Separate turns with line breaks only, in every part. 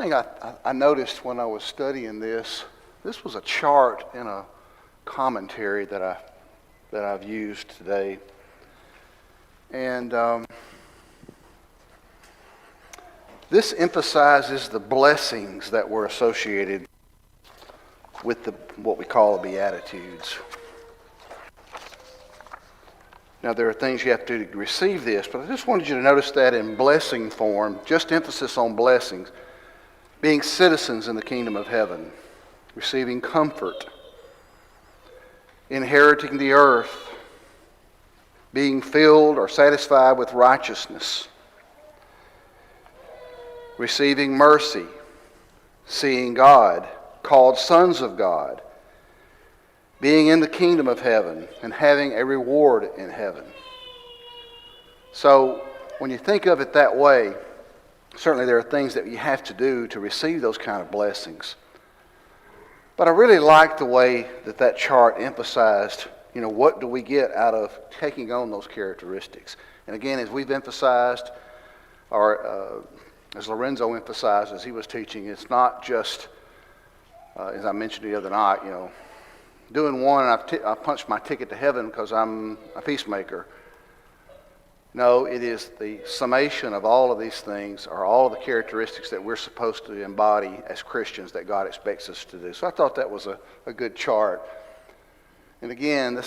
thing I noticed when I was studying this was a chart in a commentary that I've used today. And this emphasizes the blessings that were associated with what we call the Beatitudes. Now, there are things you have to do to receive this, but I just wanted you to notice that in blessing form, just emphasis on blessings. Being citizens in the kingdom of heaven, receiving comfort, inheriting the earth, being filled or satisfied with righteousness, receiving mercy, seeing God, called sons of God, being in the kingdom of heaven and having a reward in heaven. So when you think of it that way, certainly there are things that you have to do to receive those kind of blessings. But I really like the way that chart emphasized, what do we get out of taking on those characteristics? And again, as we've emphasized, or as Lorenzo emphasized as he was teaching, it's not just, as I mentioned the other night, doing one and I punched my ticket to heaven because I'm a peacemaker. No, it is the summation of all of these things, or all of the characteristics that we're supposed to embody as Christians that God expects us to do. So I thought that was a good chart. And again,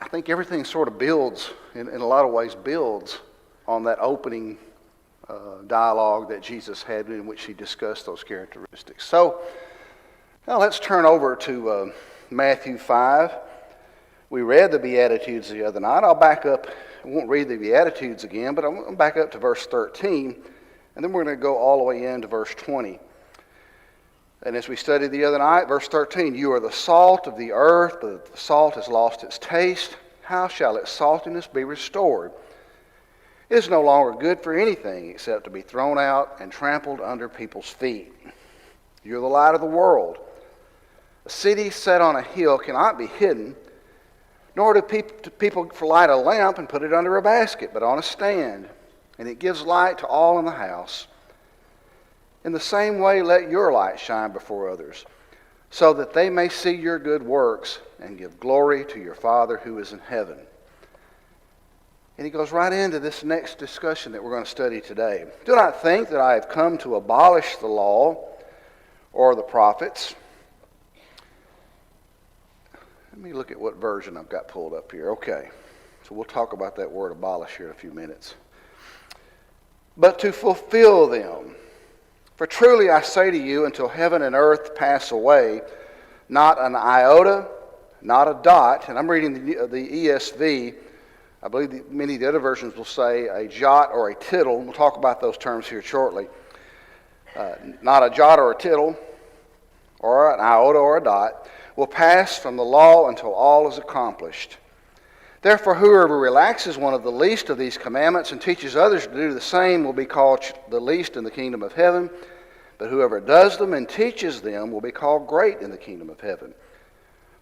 I think everything sort of builds, in a lot of ways, builds on that opening dialogue that Jesus had in which he discussed those characteristics. So now let's turn over to Matthew 5. We read the Beatitudes the other night. I'll back up. I won't read the Beatitudes again, but I'm going to back up to verse 13, and then we're going to go all the way into verse 20. And as we studied the other night, verse 13, you are the salt of the earth, but the salt has lost its taste. How shall its saltiness be restored? It is no longer good for anything except to be thrown out and trampled under people's feet. You're the light of the world. A city set on a hill cannot be hidden, nor do people light a lamp and put it under a basket, but on a stand, and it gives light to all in the house. In the same way, let your light shine before others, so that they may see your good works and give glory to your Father who is in heaven. And he goes right into this next discussion that we're going to study today. Do not think that I have come to abolish the law or the prophets. Let me look at what version I've got pulled up here. Okay, so we'll talk about that word abolish here in a few minutes. But to fulfill them. For truly I say to you, until heaven and earth pass away, not an iota, not a dot, and I'm reading the ESV. I believe many of the other versions will say a jot or a tittle. We'll talk about those terms here shortly. Not a jot or a tittle, or an iota or a dot, will pass from the law until all is accomplished. Therefore, whoever relaxes one of the least of these commandments and teaches others to do the same will be called the least in the kingdom of heaven. But whoever does them and teaches them will be called great in the kingdom of heaven.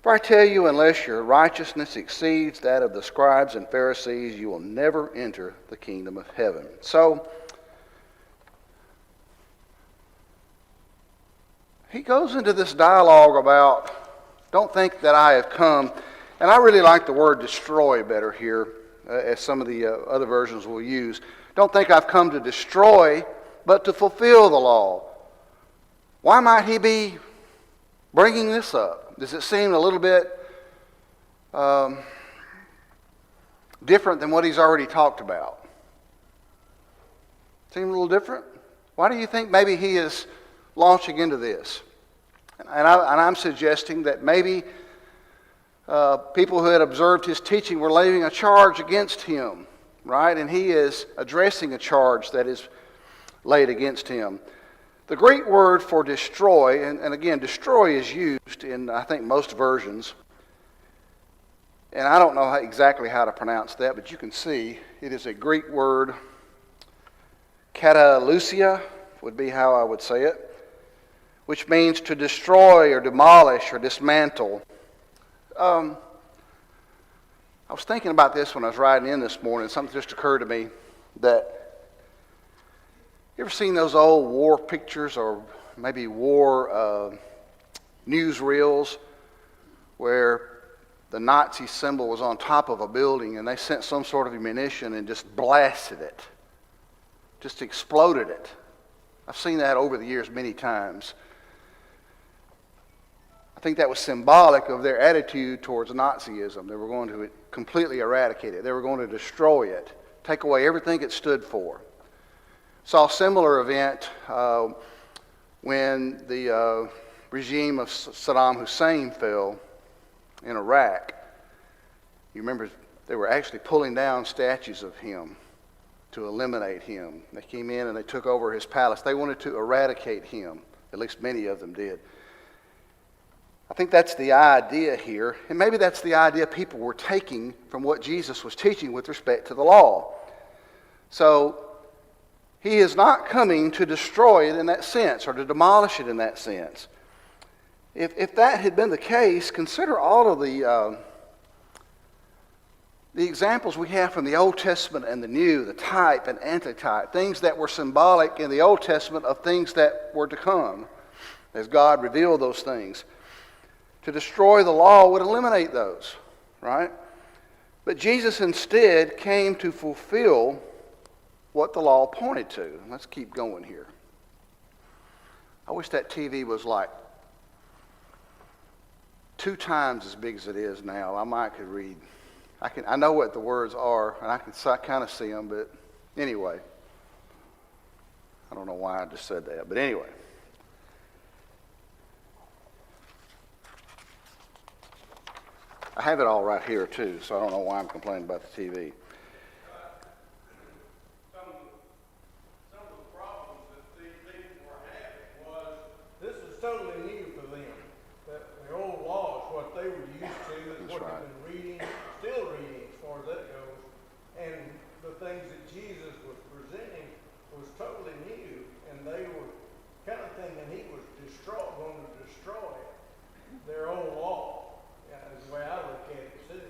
For I tell you, unless your righteousness exceeds that of the scribes and Pharisees, you will never enter the kingdom of heaven. So, he goes into this dialogue about, don't think that I have come, and I really like the word destroy better here, as some of the other versions will use. Don't think I've come to destroy, but to fulfill the law. Why might he be bringing this up? Does it seem a little bit different than what he's already talked about? Seem a little different? Why do you think maybe he is launching into this? And I'm suggesting that maybe people who had observed his teaching were laying a charge against him, right? And he is addressing a charge that is laid against him. The Greek word for destroy, and again, destroy is used in, I think, most versions. And I don't know exactly how to pronounce that, but you can see it is a Greek word. Katalusia would be how I would say it, which means to destroy or demolish or dismantle. I was thinking about this when I was riding in this morning. Something just occurred to me that, you ever seen those old war pictures or maybe war newsreels where the Nazi symbol was on top of a building and they sent some sort of ammunition and just blasted it, just exploded it. I've seen that over the years many times. I think that was symbolic of their attitude towards Nazism. They were going to completely eradicate it. They were going to destroy it, take away everything it stood for. Saw a similar event when the regime of Saddam Hussein fell in Iraq. You remember they were actually pulling down statues of him to eliminate him. They came in and they took over his palace. They wanted to eradicate him. At least many of them did. I think that's the idea here, and maybe that's the idea people were taking from what Jesus was teaching with respect to the law. So he is not coming to destroy it in that sense or to demolish it in that sense. If that had been the case, consider all of the examples we have from the Old Testament and the New, the type and antitype, things that were symbolic in the Old Testament of things that were to come as God revealed those things. To destroy the law would eliminate those, right? But Jesus instead came to fulfill what the law pointed to. Let's keep going here. I wish that TV was like 2 times as big as it is now. I might could read. I know what the words are, and I can kind of see them, but anyway. I don't know why I just said that, but anyway. I have it all right here, too, so I don't know why I'm complaining about the TV.
Some of the problems that these people were having was this is totally new for them. That the old law is what they were used to, is what
right.
they've been reading, still reading as far as that goes. And the things that Jesus was presenting was totally new, and they were kind of thinking he was going to destroy their old law. Is the way I look at it too,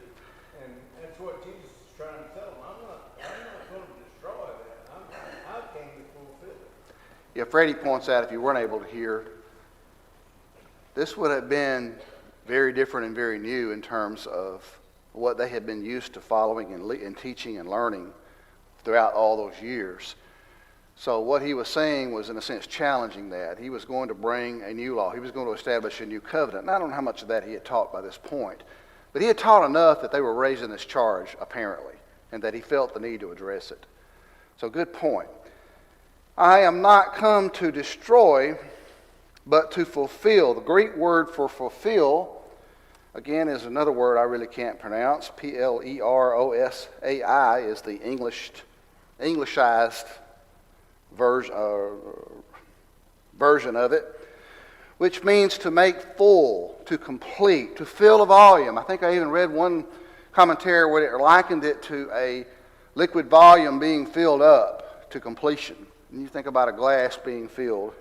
and that's what Jesus is trying to tell them. I'm not going to destroy that. I came to fulfill it.
Yeah, Freddie points out, if you weren't able to hear, this would have been very different and very new in terms of what they had been used to following and teaching and learning throughout all those years. So what he was saying was, in a sense, challenging that. He was going to bring a new law. He was going to establish a new covenant. And I don't know how much of that he had taught by this point. But he had taught enough that they were raising this charge, apparently, and that he felt the need to address it. So good point. I am not come to destroy, but to fulfill. The Greek word for fulfill, again, is another word I really can't pronounce. P-L-E-R-O-S-A-I is the Englishized version of it, which means to make full, to complete, to fill a volume. I think I even read one commentary where it likened it to a liquid volume being filled up to completion. And you think about a glass being filled,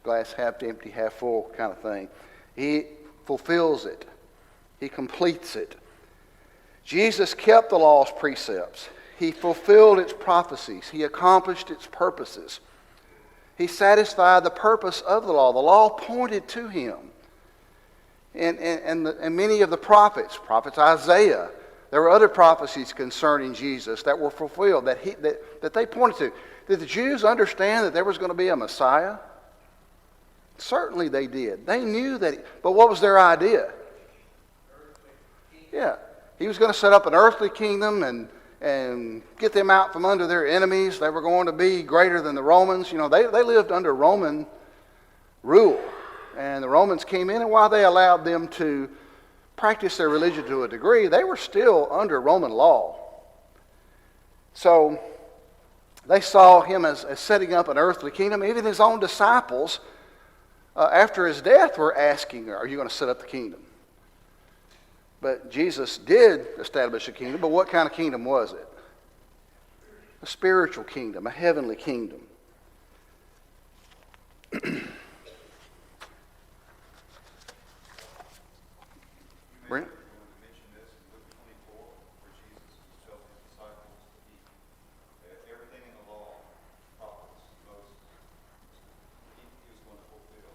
glass half empty, half full kind of thing. He fulfills it. He completes it. Jesus kept the law's precepts. He fulfilled its prophecies. He accomplished its purposes. He satisfied the purpose of the law. The law pointed to him. And many of the prophets Isaiah, there were other prophecies concerning Jesus that were fulfilled, that they pointed to. Did the Jews understand that there was going to be a Messiah? Certainly they did. They knew that. But what was their idea? Yeah. He was going to set up an earthly kingdom and get them out from under their enemies. They were going to be greater than the Romans. You know, they lived under Roman rule. And the Romans came in, and while they allowed them to practice their religion to a degree, they were still under Roman law. So they saw him as setting up an earthly kingdom. Even his own disciples, after his death, were asking, are you going to set up the kingdom? But Jesus did establish a kingdom, but what kind of kingdom was it? A spiritual kingdom, a heavenly kingdom. Brent?
Everything in the law, prophets, Moses, he was going to fulfill.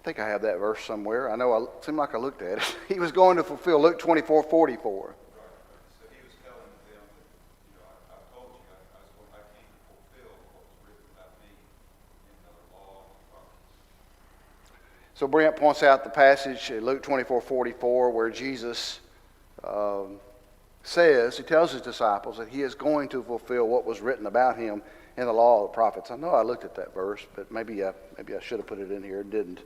think I have that verse somewhere. I know it seemed like I looked at it. He was going to fulfill Luke 24:44. So Brent points out the passage in Luke 24:44 where Jesus he tells his disciples that he is going to fulfill what was written about him in the law of the prophets. I know I looked at that verse, but maybe I should have put it in here and didn't.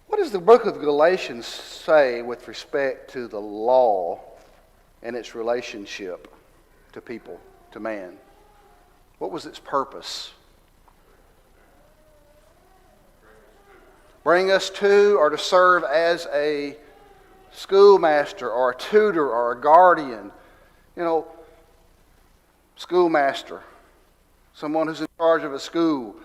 What does the book of Galatians say with respect to the law and its relationship to people, to man? What was its purpose? Bring us to, or to serve as a schoolmaster or a tutor or a guardian. Schoolmaster, someone who's in charge of a school,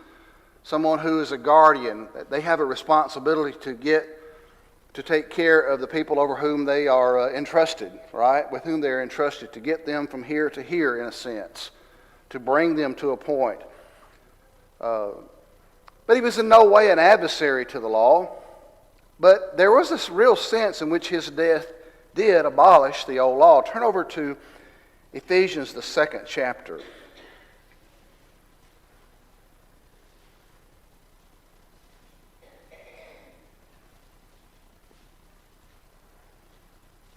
someone who is a guardian. They have a responsibility to take care of the people over whom they are entrusted, right? With whom they're entrusted, to get them from here to here, in a sense, to bring them to a point. But he was in no way an adversary to the law. But there was this real sense in which his death did abolish the old law. Turn over to Ephesians, the 2nd chapter.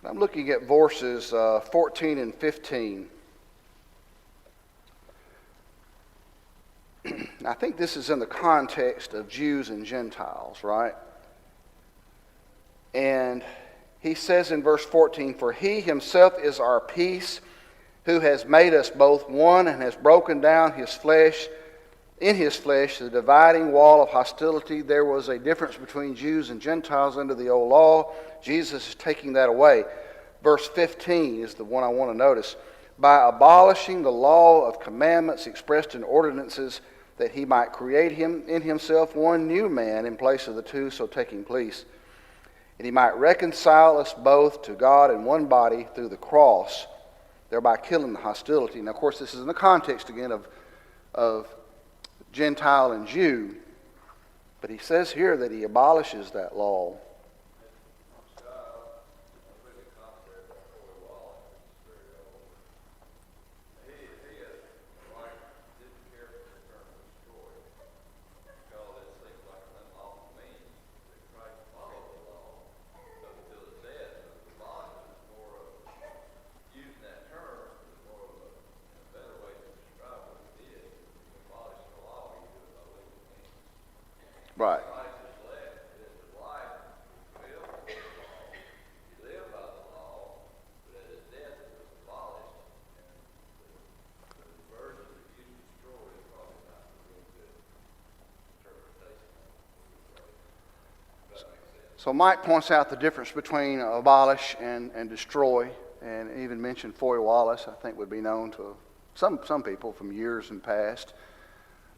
I'm looking at verses 14 and 15. I think this is in the context of Jews and Gentiles, right? And he says in verse 14, "For he himself is our peace, who has made us both one and has broken down in his flesh the dividing wall of hostility." There was a difference between Jews and Gentiles under the old law. Jesus is taking that away. Verse 15 is the one I want to notice. "By abolishing the law of commandments expressed in ordinances, that he might create him in himself one new man in place of the two, so taking place. And he might reconcile us both to God in one body through the cross, thereby killing the hostility." Now, of course, this is in the context, again, of Gentile and Jew. But he says here that he abolishes that law. Right. So Mike points out the difference between abolish and destroy, and even mentioned Foy Wallace, I think would be known to some people from years in past,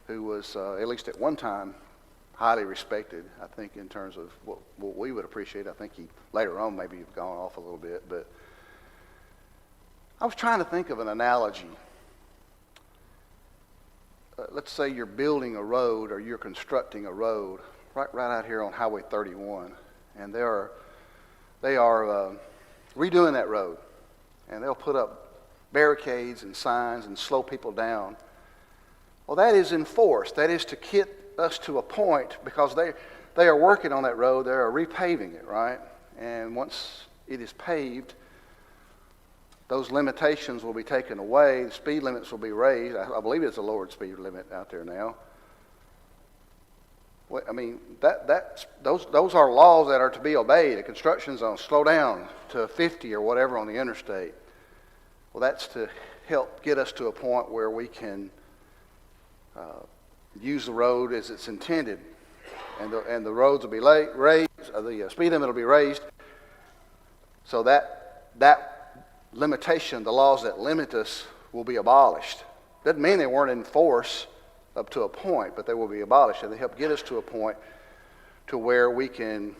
who was, at least at one time, highly respected, I think, in terms of what we would appreciate. I think he, later on, maybe have gone off a little bit. But I was trying to think of an analogy. Let's say you're building a road or you're constructing a road right out here on Highway 31. And they are redoing that road. And they'll put up barricades and signs and slow people down. Well, that is enforced. That is to get us to a point, because they are working on that road. They are repaving it, right? And once it is paved, those limitations will be taken away. The speed limits will be raised. I believe it's a lowered speed limit out there now. I mean, those are laws that are to be obeyed. A construction zone, slow down to 50 or whatever on the interstate. Well, that's to help get us to a point where we can use the road as it's intended, and the roads will be raised. The speed limit will be raised, so that limitation, the laws that limit us, will be abolished. Doesn't mean they weren't in force up to a point, but they will be abolished, and they help get us to a point to where we can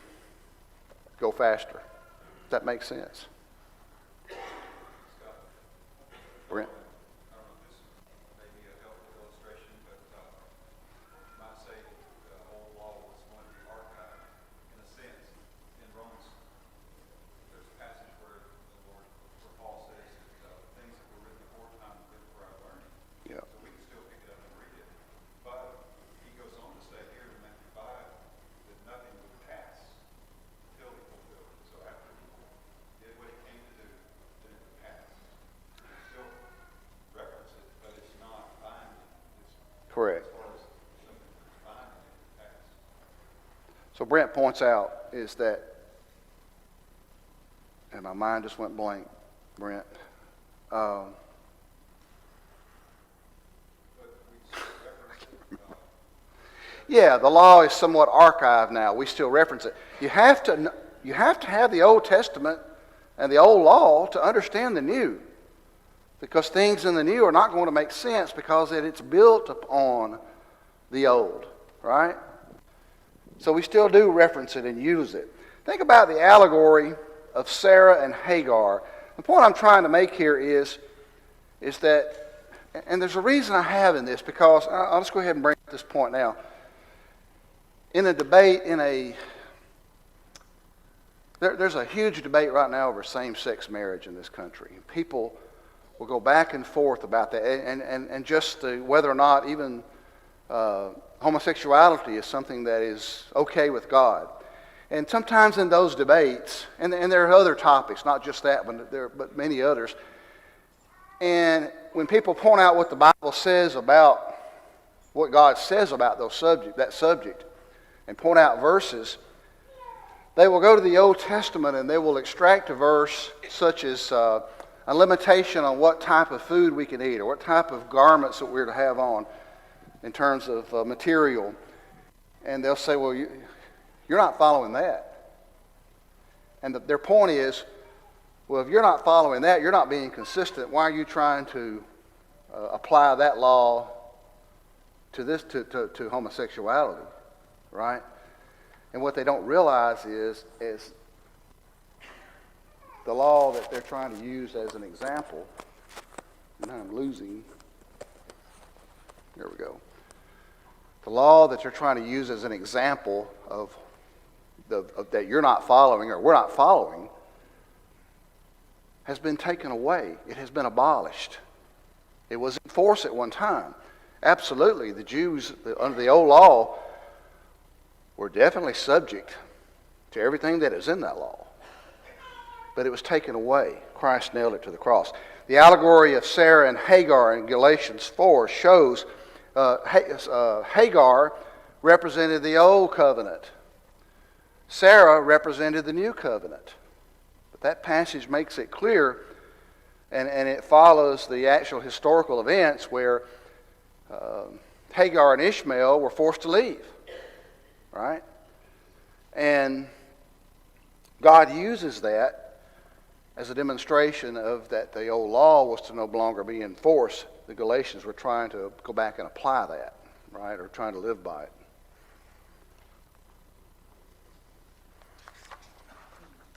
go faster. Does that make sense? Brent?
Say that the old law was going to be archived
So Brent points out is that, and my mind just went blank, Brent. Yeah, the law is somewhat archived now. We still reference it. You have to have the Old Testament and the old law to understand the new. Because things in the new are not going to make sense because it's built upon the old, right? So we still do reference it and use it. Think about the allegory of Sarah and Hagar. The point I'm trying to make here is that, and there's a reason I have in this, because I'll just go ahead and bring up this point now. In a debate, there's a huge debate right now over same-sex marriage in this country. People will go back and forth about that, and just whether or not even homosexuality is something that is okay with God. And sometimes in those debates, and there are other topics, not just that, but many others. And when people point out what the Bible says about what God says about that subject, and point out verses, they will go to the Old Testament and they will extract a verse such as a limitation on what type of food we can eat or what type of garments that we're to have on in terms of material. And they'll say, well, you're not following that. And their point is, well, if you're not following that, you're not being consistent. Why are you trying to apply that law to homosexuality? Right? And what they don't realize is the law that they're trying to use as an example, and I'm losing, there we go. The law that you're trying to use as an example of that you're not following or we're not following has been taken away. It has been abolished. It was in force at one time. Absolutely, the Jews under the old law were definitely subject to everything that is in that law. But it was taken away. Christ nailed it to the cross. The allegory of Sarah and Hagar in Galatians 4 shows Hagar represented the old covenant. Sarah represented the new covenant. But that passage makes it clear, and it follows the actual historical events where Hagar and Ishmael were forced to leave. Right? And God uses that as a demonstration of that the old law was to no longer be in force. The Galatians were trying to go back and apply that, right? Or trying to live by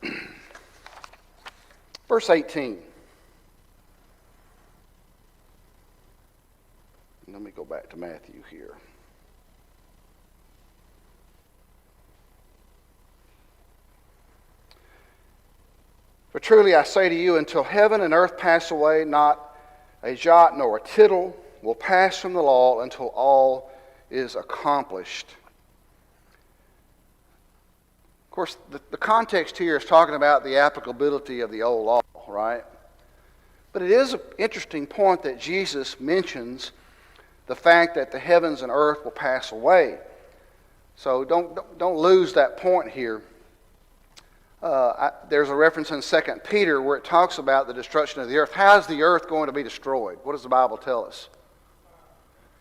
it. Verse 18. Let me go back to Matthew here. For truly I say to you, until heaven and earth pass away, not a jot nor a tittle will pass from the law until all is accomplished. Of course, the context here is talking about the applicability of the old law, right? But it is an interesting point that Jesus mentions the fact that the heavens and earth will pass away. So don't lose that point here. There's a reference in 2 Peter where it talks about the destruction of the earth. How is the earth going to be destroyed? What does the Bible tell us?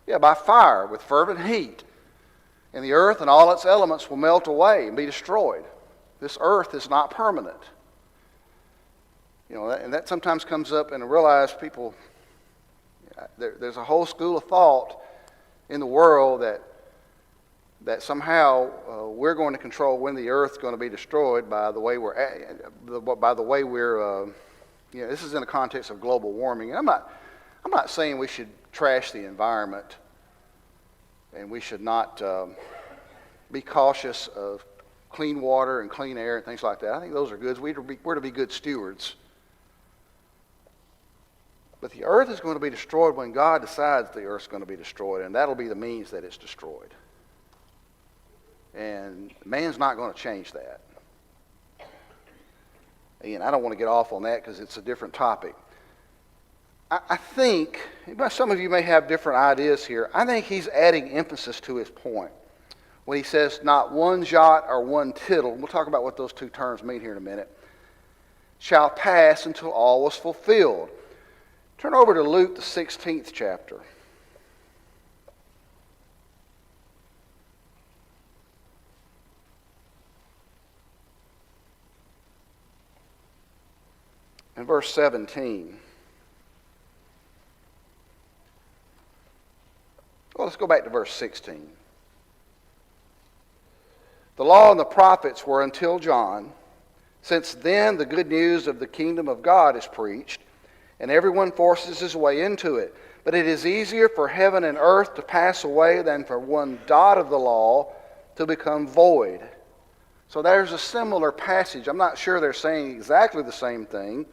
Yeah, by fire, with fervent heat. And the earth and all its elements will melt away and be destroyed. This earth is not permanent. And that sometimes comes up, and I realize people, there's a whole school of thought in the world that somehow we're going to control when the earth's going to be destroyed by the way we're this is in the context of global warming. And I'm not saying we should trash the environment and we should not be cautious of clean water and clean air and things like that. I think those are good. We're to be good stewards. But the earth is going to be destroyed when God decides the earth's going to be destroyed, and that'll be the means that it's destroyed. And man's not going to change that. Again, I don't want to get off on that because it's a different topic. I think, some of you may have different ideas here, I think he's adding emphasis to his point when he says not one jot or one tittle, we'll talk about what those two terms mean here in a minute, shall pass until all was fulfilled. Turn over to Luke, the 16th chapter. And verse 17. Well, let's go back to verse 16. The law and the prophets were until John. Since then, the good news of the kingdom of God is preached, and everyone forces his way into it. But it is easier for heaven and earth to pass away than for one dot of the law to become void. So there's a similar passage. I'm not sure they're saying exactly the same thing,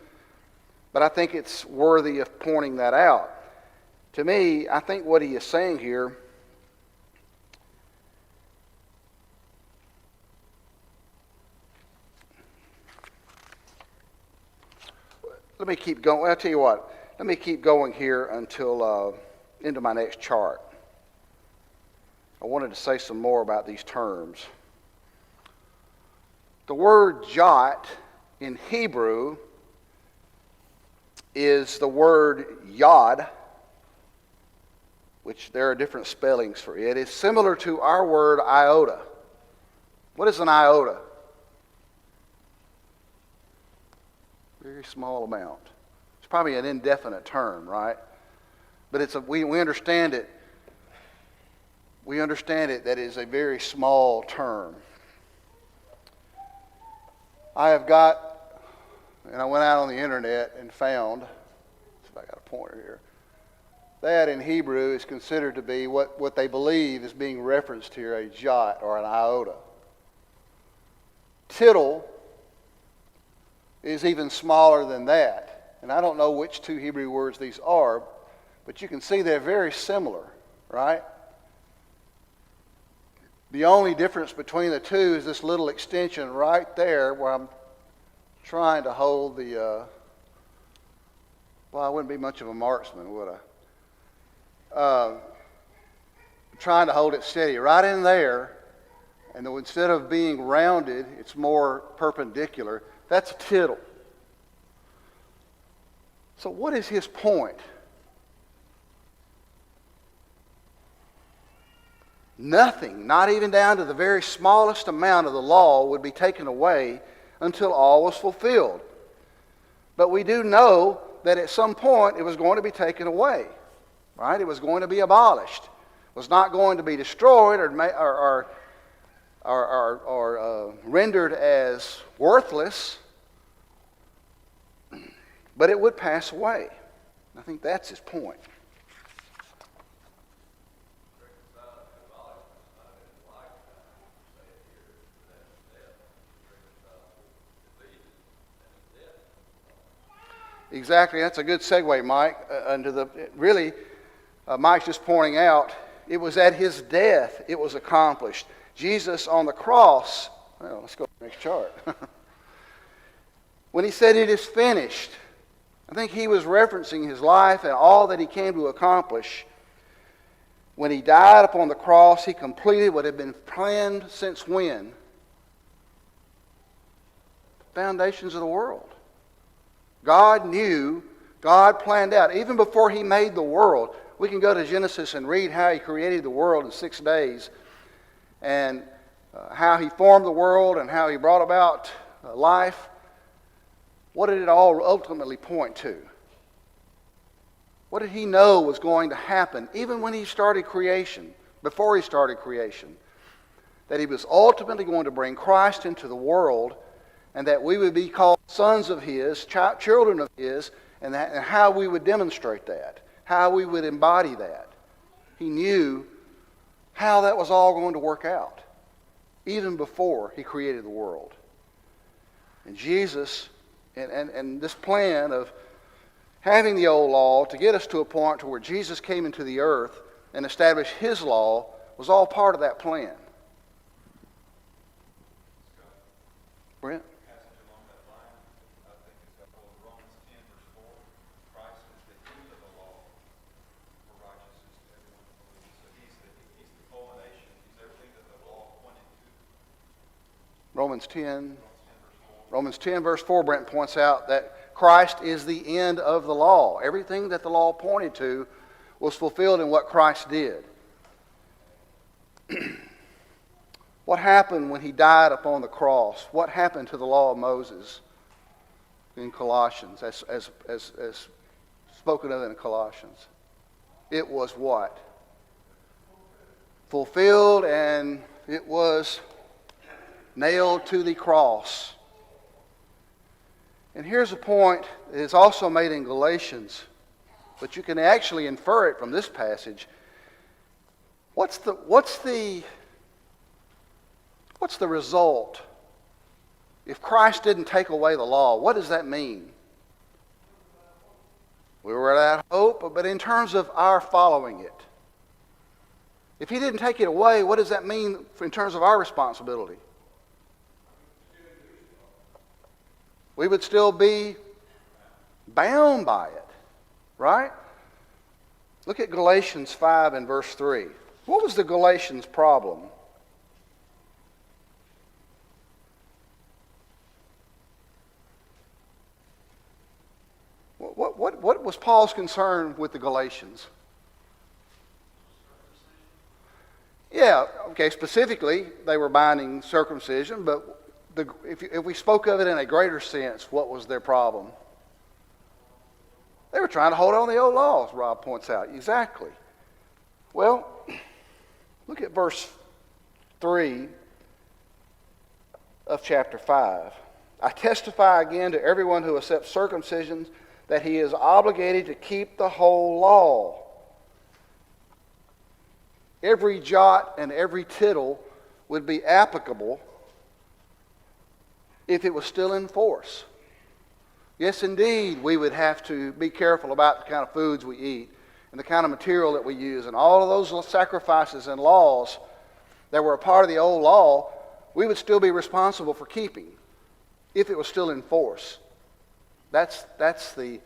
but I think it's worthy of pointing that out. To me, I think what he is saying here let me keep going. I'll tell you what. Let me keep going here until into my next chart. I wanted to say some more about these terms. The word jot in Hebrew is the word yod, which there are different spellings for it. It's similar to our word iota. What is an iota? Very small amount. It's probably an indefinite term, right? But we understand it. We understand it that it is a very small term. I have got, and I went out on the internet and found, if I got a pointer here, that in Hebrew is considered to be what they believe is being referenced here, a jot or an iota. Tittle is even smaller than that. And I don't know which two Hebrew words these are, but you can see they're very similar, right? The only difference between the two is this little extension right there where I'm trying to hold the, well, I wouldn't be much of a marksman, would I? Trying to hold it steady right in there, and instead of being rounded, it's more perpendicular. That's a tittle. So what is his point? Nothing, not even down to the very smallest amount of the law, would be taken away until all was fulfilled. But we do know that at some point it was going to be taken away, right? It was going to be abolished. It was not going to be destroyed or rendered as worthless, but it would pass away. I think that's his point. Exactly. That's a good segue, Mike. Mike's just pointing out, it was at his death it was accomplished. Jesus on the cross, well, let's go to the next chart. When he said it is finished, I think he was referencing his life and all that he came to accomplish. When he died upon the cross, he completed what had been planned since when? The foundations of the world. God knew, God planned out, even before he made the world. We can go to Genesis and read how he created the world in 6 days, and how he formed the world and how he brought about life. What did it all ultimately point to? What did he know was going to happen, even when he started creation, before he started creation? That he was ultimately going to bring Christ into the world, and that we would be called sons of his, children of his, and how we would demonstrate that, how we would embody that. He knew how that was all going to work out, even before he created the world. And Jesus, and this plan of having the old law to get us to a point to where Jesus came into the earth and established his law, was all part of that plan. Brent? Romans 10. Romans 10 verse 4, Brent points out that Christ is the end of the law. Everything that the law pointed to was fulfilled in what Christ did. What happened when he died upon the cross? What happened to the law of Moses in Colossians, as spoken of in Colossians? It was what? Fulfilled, and it was nailed to the cross. And here's a point that is also made in Galatians, but you can actually infer it from this passage. What's the result? If Christ didn't take away the law, what does that mean? We were without hope, but in terms of our following it. If he didn't take it away, what does that mean in terms of our responsibility? We would still be bound by it, right? Look at Galatians 5 and verse 3. What was the Galatians' problem? What was Paul's concern with the Galatians? Yeah, okay, specifically, they were binding circumcision, but if we spoke of it in a greater sense, what was their problem? They were trying to hold on to the old laws, Rob points out. Exactly. Well, look at verse 3 of chapter 5. I testify again to everyone who accepts circumcision that he is obligated to keep the whole law. Every jot and every tittle would be applicable if it was still in force. Yes, indeed, we would have to be careful about the kind of foods we eat and the kind of material that we use, and all of those sacrifices and laws that were a part of the old law, we would still be responsible for keeping if it was still in force. That's the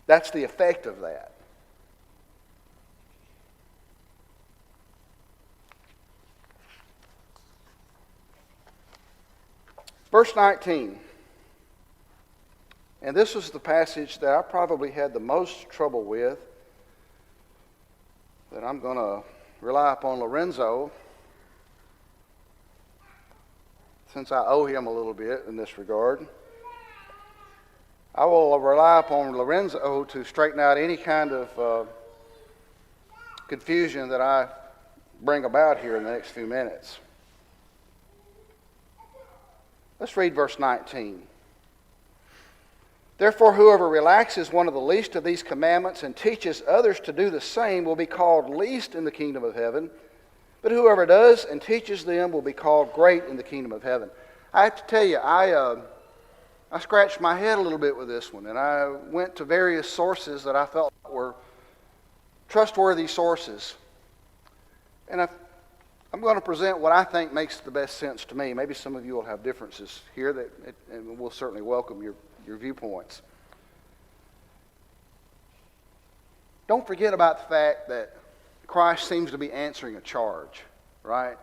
effect of that. Verse 19. And this was the passage that I probably had the most trouble with, that I'm going to rely upon Lorenzo, since I owe him a little bit in this regard. I will rely upon Lorenzo to straighten out any kind of confusion that I bring about here in the next few minutes. Let's read verse 19. Therefore, whoever relaxes one of the least of these commandments and teaches others to do the same will be called least in the kingdom of heaven. But whoever does and teaches them will be called great in the kingdom of heaven. I have to tell you, I scratched my head a little bit with this one, and I went to various sources that I felt were trustworthy sources. And I'm going to present what I think makes the best sense to me. Maybe some of you will have differences here, and we'll certainly welcome your viewpoints. Don't forget about the fact that Christ seems to be answering a charge, right,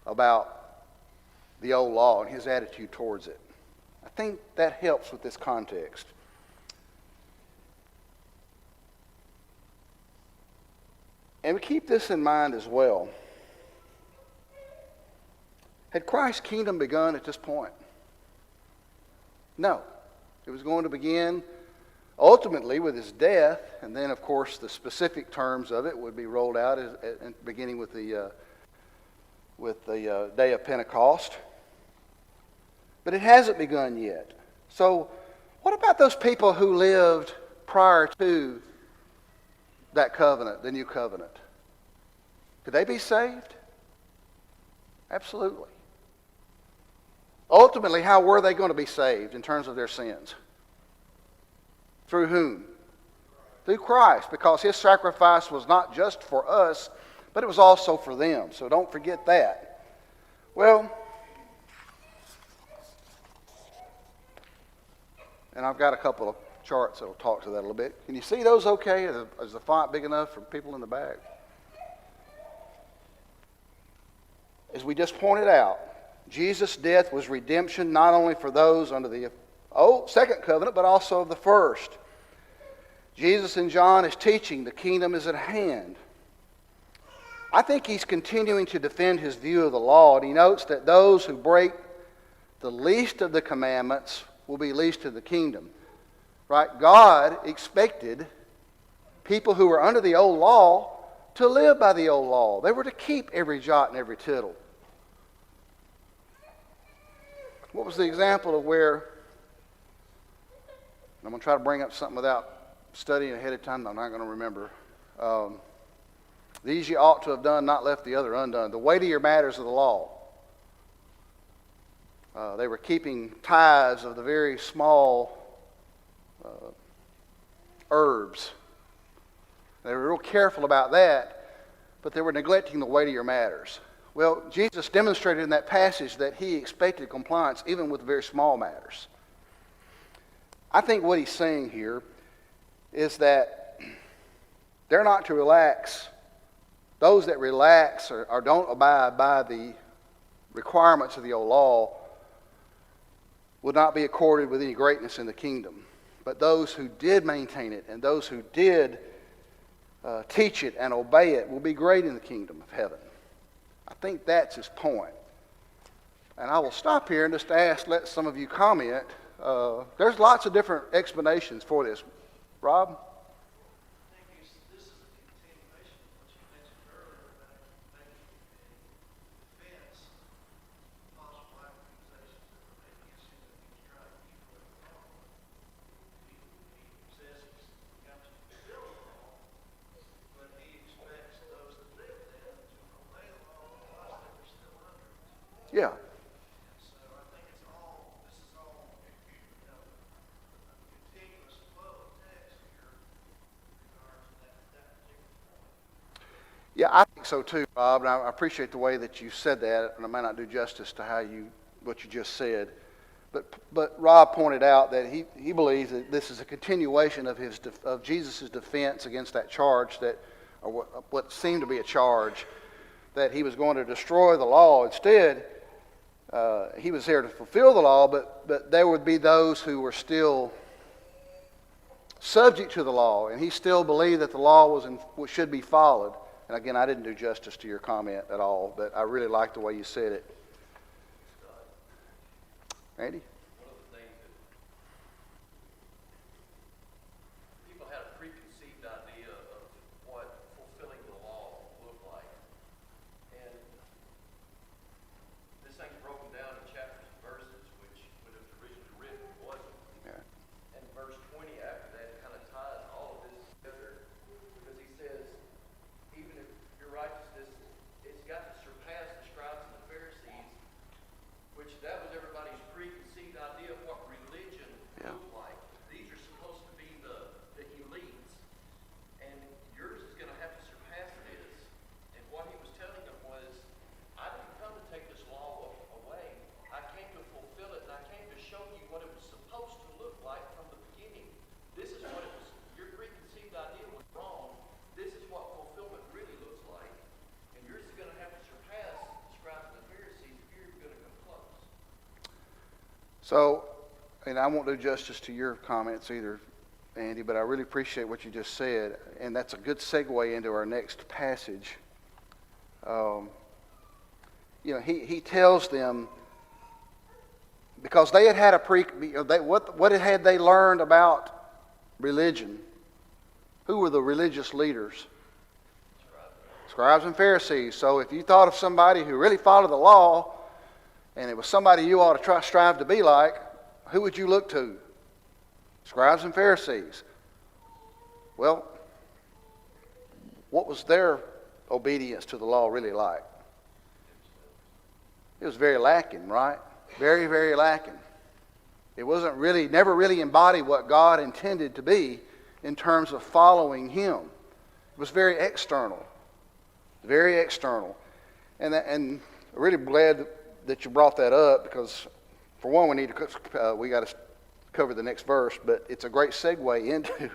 about the old law and his attitude towards it. I think that helps with this context. And we keep this in mind as well. Had Christ's kingdom begun at this point? No. It was going to begin ultimately with his death, and then, of course, the specific terms of it would be rolled out beginning with the day of Pentecost. But it hasn't begun yet. So what about those people who lived prior to that covenant, the new covenant? Could they be saved? Absolutely. Ultimately, how were they going to be saved in terms of their sins? Through whom? Through Christ, because his sacrifice was not just for us, but it was also for them. So don't forget that. Well, and I've got a couple of charts that will talk to that a little bit. Can you see those okay? Is the font big enough for people in the back? As we just pointed out, Jesus' death was redemption not only for those under the second covenant, but also the first. Jesus in John is teaching the kingdom is at hand. I think he's continuing to defend his view of the law, and he notes that those who break the least of the commandments will be least of the kingdom. Right? God expected people who were under the old law to live by the old law. They were to keep every jot and every tittle. What was the example of where, I'm going to try to bring up something without studying ahead of time, I'm not going to remember. These ye ought to have done, not left the other undone. The weightier matters of the law. They were keeping tithes of the very small herbs. They were real careful about that, but they were neglecting the weightier matters. Well, Jesus demonstrated in that passage that he expected compliance even with very small matters. I think what he's saying here is that they're not to relax. Those that relax or don't abide by the requirements of the old law would not be accorded with any greatness in the kingdom. But those who did maintain it and those who did teach it and obey it will be great in the kingdom of heaven. I think that's his point. And I will stop here and just let some of you comment. There's lots of different explanations for this. Rob?
This is a continuation of what you mentioned earlier about making a defense of possible accusations that were made against him that he was trying to keep from the law. He says he's got to fulfill the law, but he expects those that live then to obey the law while they were still under it.
Yeah.
And so I think this is all, continuous flow of text here in regards to that particular point.
Yeah, I think so too, Bob, and I appreciate the way that you said that, and I may not do justice to what you just said. But Rob pointed out that he believes that this is a continuation of Jesus' defense against that charge or what seemed to be a charge, that he was going to destroy the law. Instead, he was there to fulfill the law, but there would be those who were still subject to the law, and he still believed that the law should be followed. And again, I didn't do justice to your comment at all, but I really liked the way you said it. Randy?
One of the things that people had a preconceived idea of what fulfilling the law looked like. And this thing's broken down in chapters and verses, which when it was originally written wasn't.
Yeah.
And verse 20 after that kind of ties all of this together, because he says, even if your righteousness, it's got to surpass the scribes and the Pharisees, which that was everybody's preconceived idea of what religion looked like. These are supposed to be the elites, and yours is going to have to surpass this. And what he was telling them was, I didn't come to take this law away. I came to fulfill it, and I came to show you what it was supposed to look like from the beginning. This is what it was. Your preconceived idea was wrong. This is what fulfillment really looks like. And yours is going to have to surpass the scribes and the Pharisees if you're going to come close.
So, and I won't do justice to your comments either, Andy, but I really appreciate what you just said, and that's a good segue into our next passage. He tells them, because they had what had they learned about religion? Who were the religious leaders? Scribes and Pharisees. So if you thought of somebody who really followed the law, and it was somebody you ought to strive to be like, who would you look to? Scribes and Pharisees. Well, what was their obedience to the law really like? It was very lacking, right? Very, very lacking. It never really embodied what God intended to be in terms of following Him. It was very external. Very external. And I'm really glad that you brought that up, because for one, we got to cover the next verse, but it's a great segue into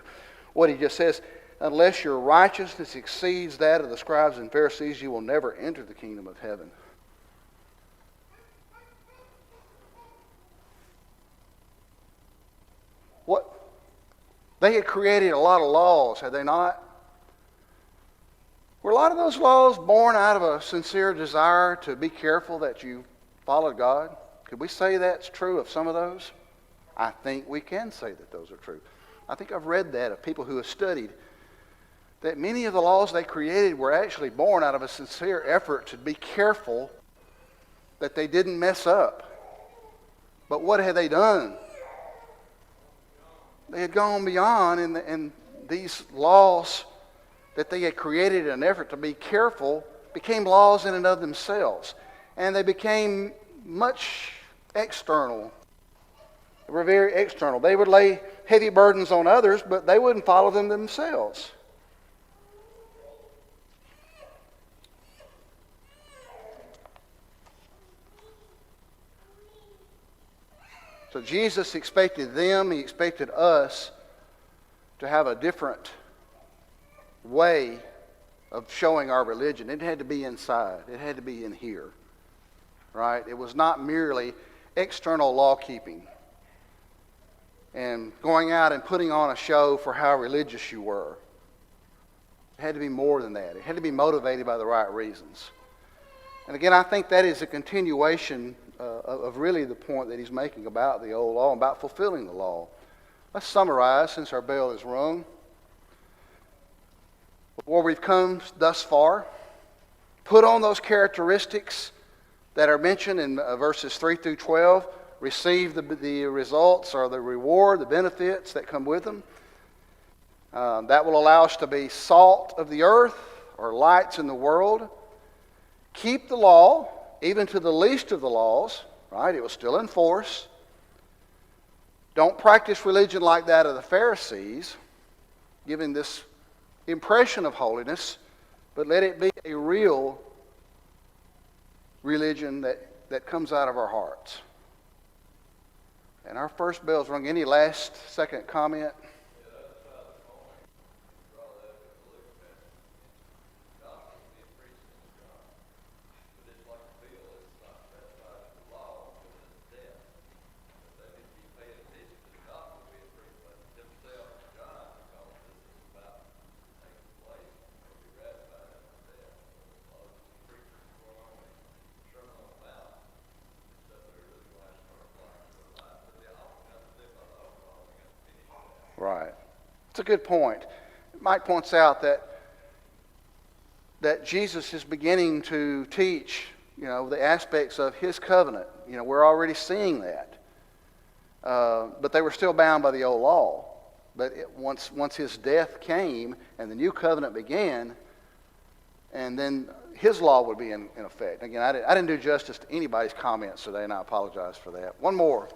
what he just says. Unless your righteousness exceeds that of the scribes and Pharisees, you will never enter the kingdom of heaven. They had created a lot of laws, had they not? Were a lot of those laws born out of a sincere desire to be careful that you followed God? Could we say that's true of some of those? I think we can say that those are true. I think I've read that of people who have studied that many of the laws they created were actually born out of a sincere effort to be careful that they didn't mess up. But what had they done? They had gone beyond, and these laws that they had created in an effort to be careful became laws in and of themselves. And they became much external. They were very external. They would lay heavy burdens on others, but they wouldn't follow them themselves. So Jesus expected them, He expected us to have a different way of showing our religion. It had to be inside. It had to be in here. Right? It was not merely external law keeping and going out and putting on a show for how religious you were. It had to be more than that. It had to be motivated by the right reasons. And again, I think that is a continuation of really the point that he's making about the old law, about fulfilling the law. Let's summarize since our bell is rung. Before we've come thus far, put on those characteristics that are mentioned in verses 3 through 12. Receive the results or the reward, the benefits that come with them. That will allow us to be salt of the earth or lights in the world. Keep the law, even to the least of the laws, right? It was still in force. Don't practice religion like that of the Pharisees, giving this impression of holiness, but let it be a real religion that comes out of our hearts. And our first bell's rung. Any last second comment? Right. It's a good point. Mike points out that Jesus is beginning to teach, the aspects of his covenant. We're already seeing that. But they were still bound by the old law. But once his death came and the new covenant began, and then his law would be in effect. Again, I didn't do justice to anybody's comments today, and I apologize for that. One more.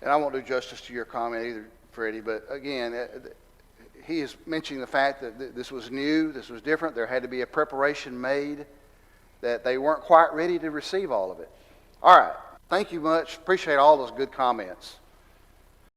And I won't do justice to your comment either, Freddie, but again, he is mentioning the fact that this was new, this was different, there had to be a preparation made, that they weren't quite ready to receive all of it. All right, thank you much. Appreciate all those good comments.